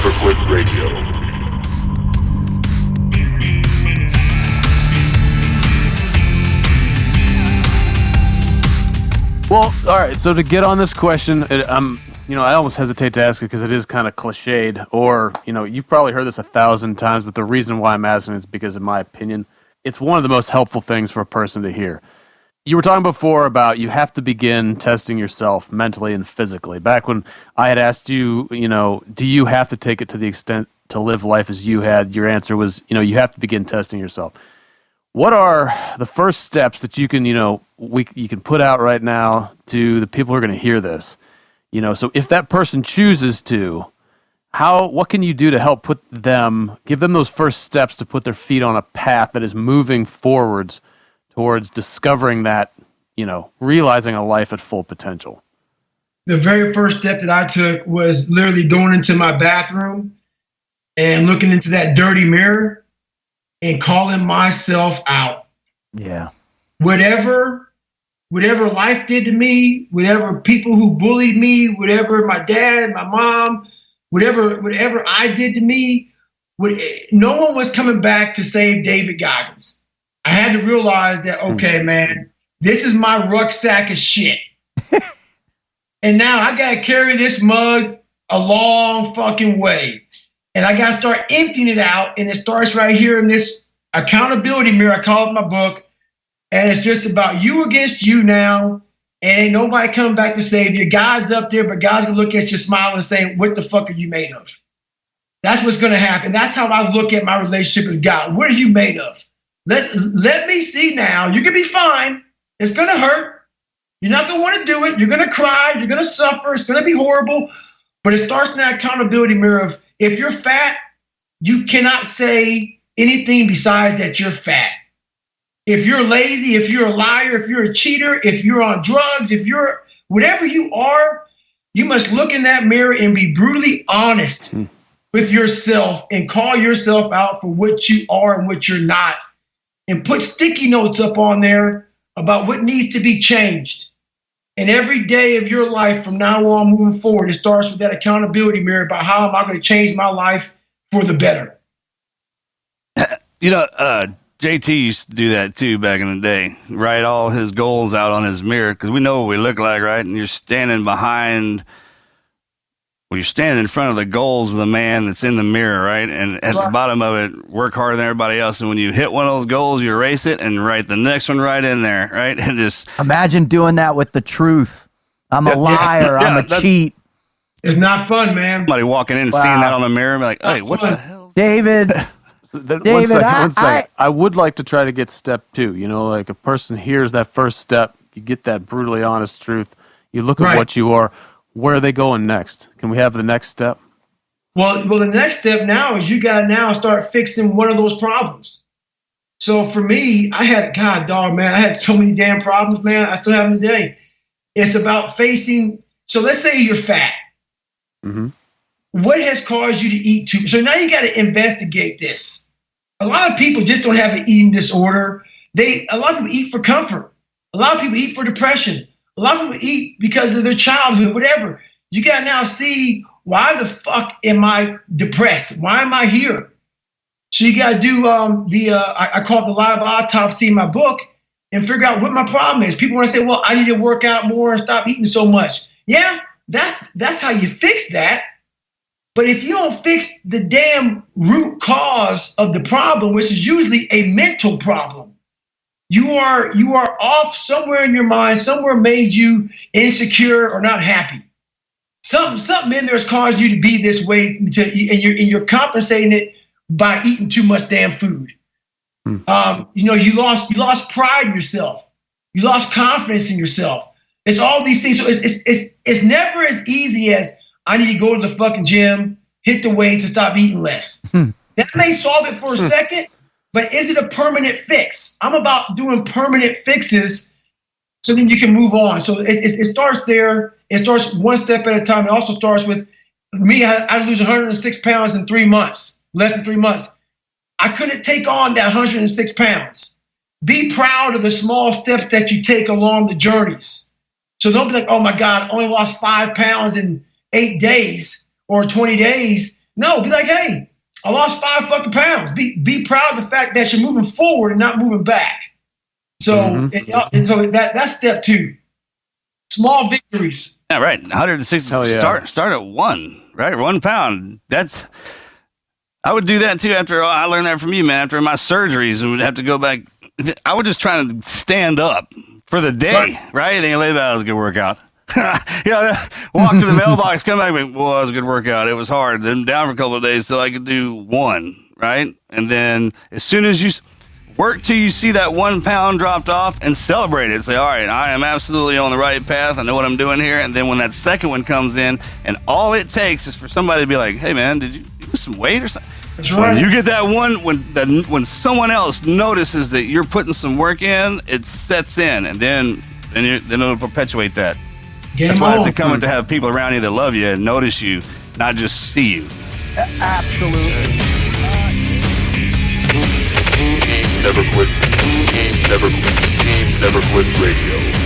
Never Quit Radio. Well, all right. So to get on this question, I almost hesitate to ask it because it is kind of cliched, or you've probably heard this 1,000 times. But the reason why I'm asking is because, in my opinion, it's one of the most helpful things for a person to hear. You were talking before about you have to begin testing yourself mentally and physically. Back when I had asked you, do you have to take it to the extent to live life as you had? Your answer was, you have to begin testing yourself. What are the first steps that you can, you can put out right now to the people who are going to hear this? So if that person chooses to, what can you do to help give them those first steps to put their feet on a path that is moving forwards towards discovering that, realizing a life at full potential? The very first step that I took was literally going into my bathroom and looking into that dirty mirror and calling myself out. Yeah. Whatever life did to me, whatever people who bullied me, whatever my dad, my mom, whatever I did to me, no one was coming back to save David Goggins. I had to realize that, okay, man, this is my rucksack of shit. And now I got to carry this mug a long fucking way. And I got to start emptying it out. And it starts right here in this accountability mirror. I call it my book. And it's just about you against you now. And ain't nobody coming back to save you. God's up there, but God's going to look at you smiling and saying, what the fuck are you made of? That's what's going to happen. That's how I look at my relationship with God. What are you made of? Let me see now. You're going to be fine. It's going to hurt. You're not going to want to do it. You're going to cry. You're going to suffer. It's going to be horrible. But it starts in that accountability mirror of, if you're fat, you cannot say anything besides that you're fat. If you're lazy, if you're a liar, if you're a cheater, if you're on drugs, if you're whatever you are, you must look in that mirror and be brutally honest with yourself and call yourself out for what you are and what you're not. And put sticky notes up on there about what needs to be changed. And every day of your life from now on moving forward, it starts with that accountability mirror about how am I going to change my life for the better. JT used to do that too back in the day. Write all his goals out on his mirror because we know what we look like, right? And you're standing in front of the goals of the man that's in the mirror, right? And at the bottom of it, work harder than everybody else. And when you hit one of those goals, you erase it and write the next one right in there, right? And just imagine doing that with the truth. I'm a liar. I'm a cheat. It's not fun, man. Somebody walking in and seeing that on the mirror and be like, hey, what the hell? David, one second. I would like to try to get step 2. Like a person hears that first step, you get that brutally honest truth. You look at what you are. Where are they going next? Can we have the next step? Well, the next step now is you got to now start fixing one of those problems. So for me, I had so many damn problems, man. I still have them today. It's about facing. So let's say you're fat. Mm-hmm. What has caused you to eat too? So now you got to investigate this. A lot of people just don't have an eating disorder. A lot of people eat for comfort. A lot of people eat for depression. A lot of people eat because of their childhood, whatever. You got to now see, why the fuck am I depressed? Why am I here? So you got to do I call it the live autopsy in my book and figure out what my problem is. People want to say, well, I need to work out more and stop eating so much. Yeah, that's how you fix that. But if you don't fix the damn root cause of the problem, which is usually a mental problem, you are off somewhere in your mind. Somewhere made you insecure or not happy. Something in there has caused you to be this way, and you're compensating it by eating too much damn food. You lost pride in yourself. You lost confidence in yourself. It's all these things. So it's never as easy as I need to go to the fucking gym, hit the weights, and stop eating less. That may solve it for a second. But is it a permanent fix? I'm about doing permanent fixes so then you can move on. So it starts there. It starts one step at a time. It also starts with me. I lose 106 pounds in 3 months, less than 3 months. I couldn't take on that 106 pounds. Be proud of the small steps that you take along the journeys. So don't be like, oh my God, I only lost 5 pounds in 8 days or 20 days. No, be like, hey, I lost 5 fucking pounds. Be proud of the fact that you're moving forward and not moving back. So, and so that's step 2. Small victories. Yeah, right. 160. Yeah. Start at 1, right? 1 pound. I would do that too after I learned that from you, man. After my surgeries and would have to go back. I would just try to stand up for the day, right? And then lay back, it was a good workout. Walk to the mailbox, come back, well, that was a good workout. It was hard. Then down for a couple of days till I could do 1, right? And then as soon as you work till you see that 1 pound dropped off and celebrate it. Say, all right, I am absolutely on the right path. I know what I'm doing here. And then when that second one comes in, and all it takes is for somebody to be like, hey, man, did you lose some weight or something? That's right. When you get that one, when someone else notices that you're putting some work in, it sets in, and then it'll perpetuate that. That's why it's incumbent to have people around you that love you and notice you, not just see you. Absolutely. Never quit radio.